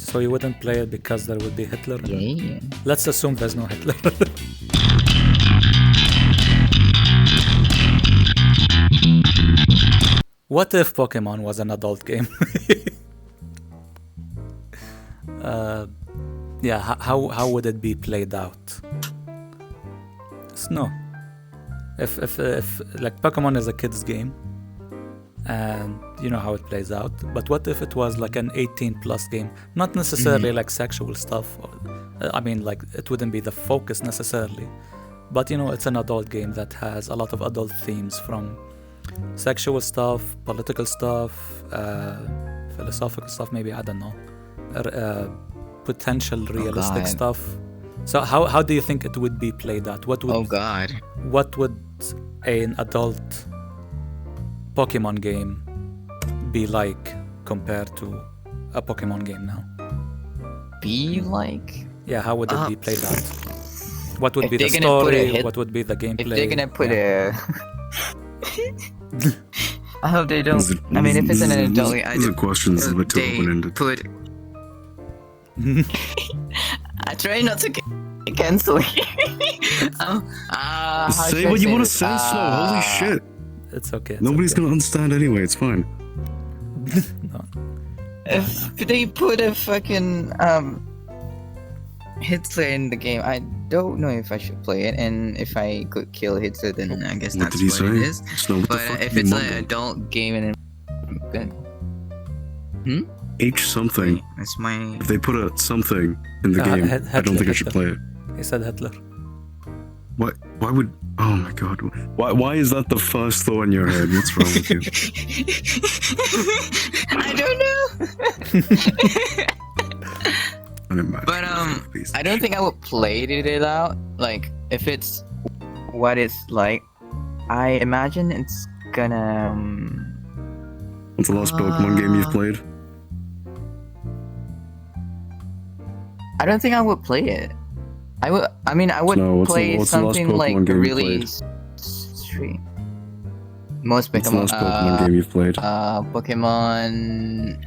So you wouldn't play it because there would be Hitler? Yeah. Let's assume there's no Hitler. What if Pokemon was an adult game? Yeah, how would it be played out? No. If like Pokemon is a kid's game, and you know how it plays out, but what if it was like an 18+ game? Not necessarily like sexual stuff, or, I mean, like it wouldn't be the focus necessarily, but you know, it's an adult game that has a lot of adult themes, from sexual stuff, political stuff, philosophical stuff, maybe, I don't know, potential realistic stuff. So how do you think it would be played out? What would what would an adult Pokemon game be like compared to a Pokemon game now? Be like? Yeah, how would it be played out? What would be the story? What would be the gameplay? If they're gonna put I hope they don't. I mean, if it's an adult, these are questions a bit too open-ended. I try not to cancel it. Say what you want to say, Slow. Holy shit. It's okay. Nobody's gonna understand anyway. It's fine. No. If they put a fucking Hitler in the game, I don't know if I should play it. And if I could kill Hitler, then I guess that's what it is. But if it's an adult game, and then H something. That's my. If they put a something in the game, I don't think I should play it. He said Hitler. What? Why would? Oh my god! Why is that the first thought in your head? What's wrong with you? I don't know. But I don't think I would play it out. Like, if it's what it's like, I imagine it's gonna. What's the last Pokemon game you've played? I don't think I would play it. I would play something like really street. Most Pokemon. What's the last Pokemon game you've played? Pokemon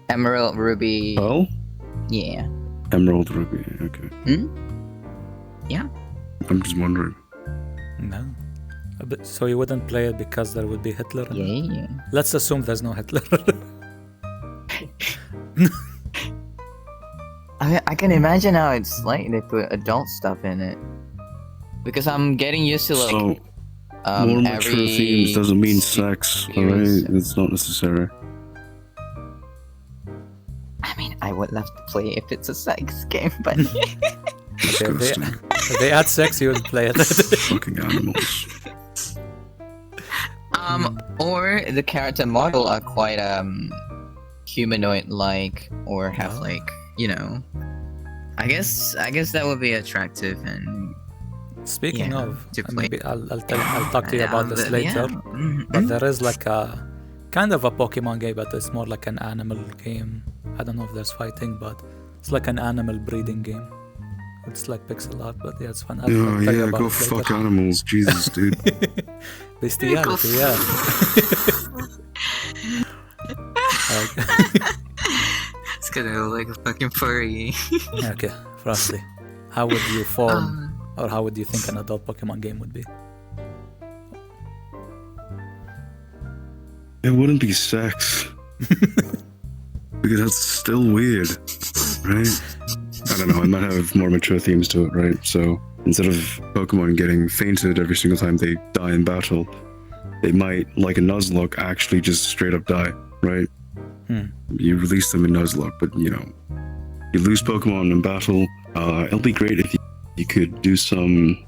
Emerald, Ruby. Pearl? Yeah. Emerald, Ruby. Okay. Yeah. I'm just wondering. No. So you wouldn't play it because there would be Hitler? Yeah. Let's assume there's no Hitler. I can imagine how it's like they put adult stuff in it, because I'm getting used to like more mature themes doesn't mean sex, alright? It's not necessary. I mean, I would love to play if it's a sex game, but if they add sex, you would play it. Fucking animals. Or the character model are quite humanoid-like, or have like, you know, I guess that would be attractive. And speaking of, maybe I'll talk to you about this later. But there is like a kind of a Pokemon game, but it's more like an animal game. I don't know if there's fighting, but it's like an animal breeding game. It's like pixel art, but yeah, it's fun. I'll tell you about go it later. fuck animals, Jesus, dude. Bestiality, yeah. It's gonna look like a fucking furry. Okay, Frosty, how would you form, or how would you think an adult Pokemon game would be? It wouldn't be sex. Because that's still weird, right? I don't know, I might have more mature themes to it, right? So instead of Pokemon getting fainted every single time they die in battle, they might, like a Nuzlocke, actually just straight up die, right? You release them in Nuzlocke, but you know, you lose Pokemon in battle. It'll be great if you could do some.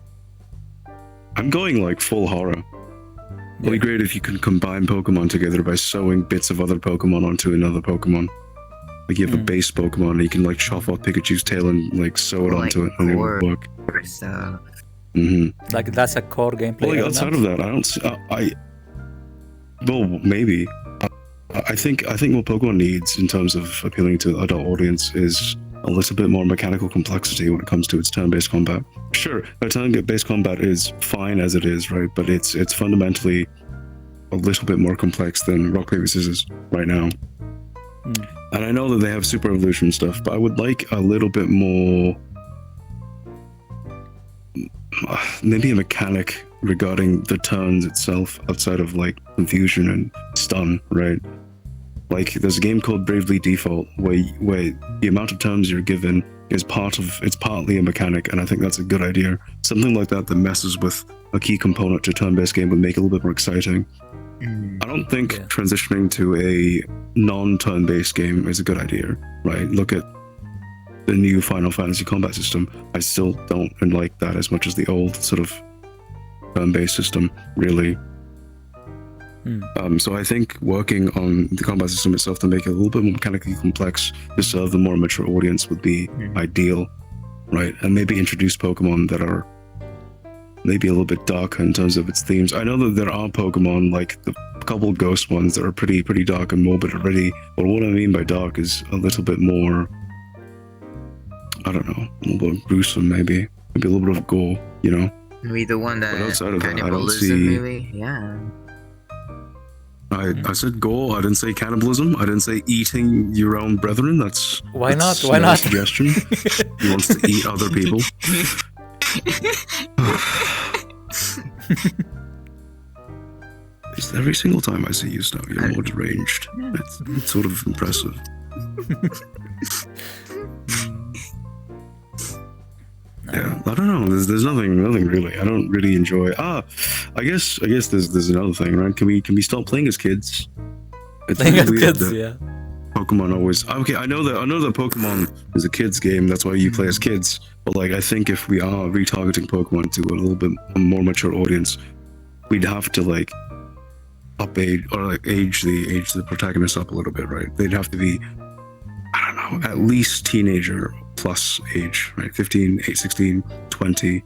I'm going like full horror. It'll be great if you can combine Pokemon together by sewing bits of other Pokemon onto another Pokemon. Like you have a base Pokemon, and you can like chop off Pikachu's tail and like sew it onto it, and it will work. Like that's a core gameplay. Well, like, outside of that, I don't see. Well, maybe. I think what Pokemon needs in terms of appealing to the adult audience is a little bit more mechanical complexity when it comes to its turn-based combat. Sure, turn-based combat is fine as it is, right? But it's fundamentally a little bit more complex than rock paper scissors right now. And I know that they have super evolution stuff, but I would like a little bit more, maybe a mechanic regarding the turns itself outside of like confusion and stun, right? Like there's a game called Bravely Default where the amount of turns you're given is it's partly a mechanic, and I think that's a good idea. Something like that messes with a key component to turn-based game would make it a little bit more exciting. I don't think transitioning to a non-turn-based game is a good idea, right? Look at the new Final Fantasy combat system. I still don't like that as much as the old sort of turn-based system, really. So I think working on the combat system itself to make it a little bit more mechanically complex to serve the more mature audience would be ideal, right? And maybe introduce Pokemon that are maybe a little bit darker in terms of its themes. I know that there are Pokemon, like the couple ghost ones, that are pretty dark and morbid already, but what I mean by dark is a little bit more, I don't know, a little bit gruesome, maybe a little bit of gore, you know? Maybe the one that outside of that, I don't cannibalism, see... maybe? Yeah. I said gore, I didn't say cannibalism, I didn't say eating your own brethren. That's Why not? Why not? Suggestion. He wants to eat other people. Every single time I see you, Snow, you're more deranged. It's sort of impressive. Yeah, I don't know. There's nothing really. I don't really enjoy. I guess there's another thing, right? Can we stop playing as kids? It's Playing as weird kids, that yeah. Pokemon always. Okay, I know that Pokemon is a kids game. That's why you play as kids. But like, I think if we are retargeting Pokemon to a little bit more mature audience, we'd have to like age the protagonist up a little bit, right? They'd have to be, I don't know, at least teenager plus age, right? 15, 16, 20,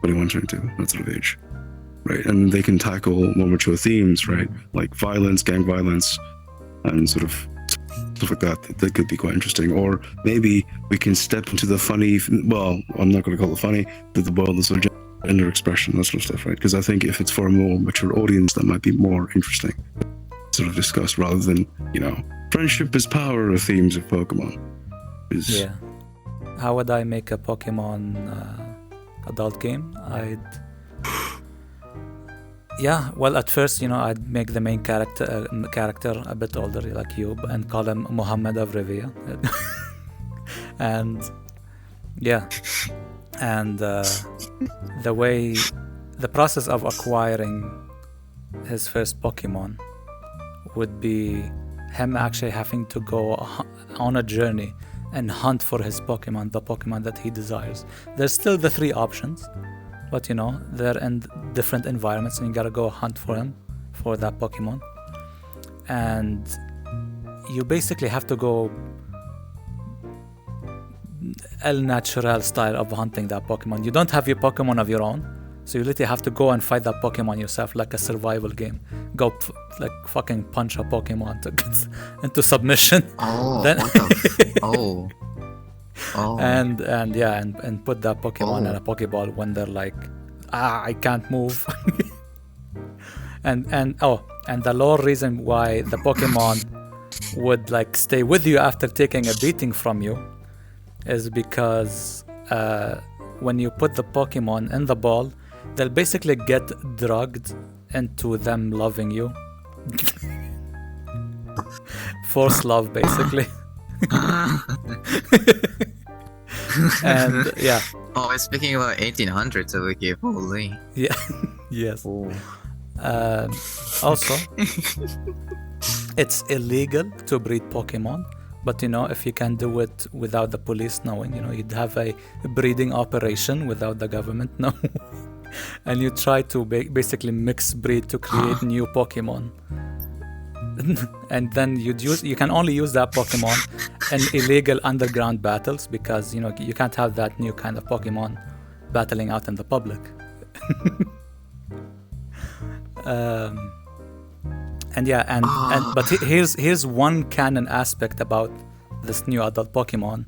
21, 22, that sort of age, right? And they can tackle more mature themes, right? Like violence, gang violence, and sort of stuff like that. That could be quite interesting. Or maybe we can step into the funny, well, I'm not going to call it funny, the world of sort of gender expression, that sort of stuff, right? Because I think if it's for a more mature audience, that might be more interesting to sort of discuss rather than, you know, friendship is power of themes of Pokemon. Yeah. How would I make a Pokemon adult game? Well, at first, you know, I'd make the main character a bit older, like you, and call him Muhammad Avrevia. And the process of acquiring his first Pokemon would be him actually having to go on a journey and hunt for his Pokemon, the Pokemon that he desires. There's still the 3 options, but you know, they're in different environments and you gotta go hunt for that Pokemon. And you basically have to go El Natural style of hunting that Pokemon. You don't have your Pokemon of your own, so you literally have to go and fight that Pokemon yourself, like a survival game. Go like fucking punch a Pokemon to get into submission. Oh, then what the and put that Pokemon in a Pokeball when they're like, I can't move. and the lore reason why the Pokemon would like stay with you after taking a beating from you is because when you put the Pokemon in the ball, they'll basically get drugged into them loving you. Forced love, basically. And yeah. Oh, speaking about 1800s over here, holy. Yeah. Yes. Also, it's illegal to breed Pokemon, but you know, if you can do it without the police knowing, you know, you'd have a breeding operation without the government knowing, and you try to basically mix breed to create new Pokemon. And then you can only use that Pokemon in illegal underground battles, because you know you can't have that new kind of Pokemon battling out in the public. But here's one canon aspect about this new adult Pokemon.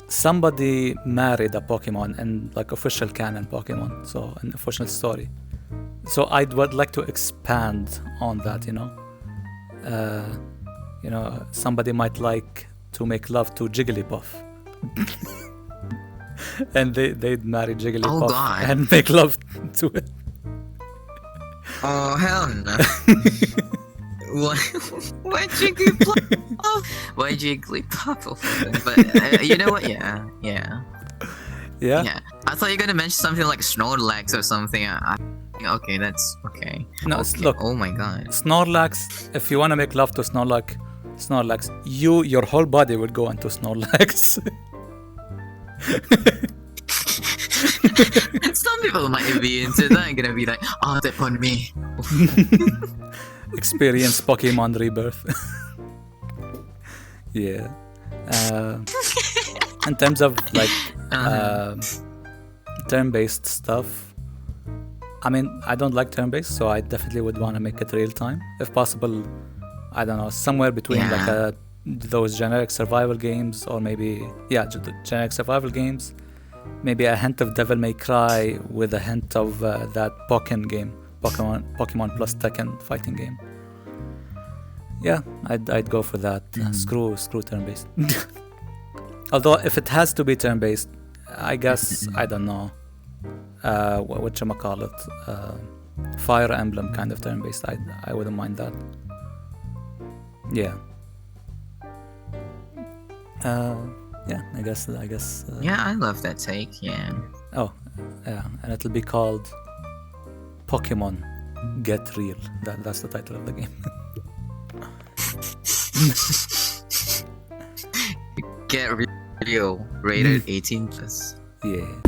Somebody married a Pokemon in like official canon Pokemon, so an official story. So I would like to expand on that, you know. you know, somebody might like to make love to Jigglypuff. And they'd marry Jigglypuff and make love to it. Oh, hell no. Why Jigglypuff? Why Jigglypuff? But you know what? Yeah. I thought you were gonna mention something like Snorlax or something. Okay, that's okay. No, okay. Look. Oh my god. Snorlax. If you want to make love to Snorlax, your whole body would go into Snorlax. Some people might be into that. Gonna be like, oh, step on me. Experience Pokemon Rebirth. Yeah. In terms of like turn-based stuff, I mean, I don't like turn-based, so I definitely would want to make it real-time, if possible. I don't know, somewhere between like those generic survival games, or maybe generic survival games. Maybe a hint of Devil May Cry with a hint of that Pokemon game, Pokemon plus Tekken fighting game. Yeah, I'd go for that. Screw turn-based. Although if it has to be turn-based, I guess I don't know. Whatchamacallit, Fire Emblem kind of turn-based. I wouldn't mind that. Yeah. I guess. Yeah, I love that take. Yeah. Oh, yeah, and it'll be called Pokemon Get Real. That's the title of the game. Get Real, rated 18+. Yeah.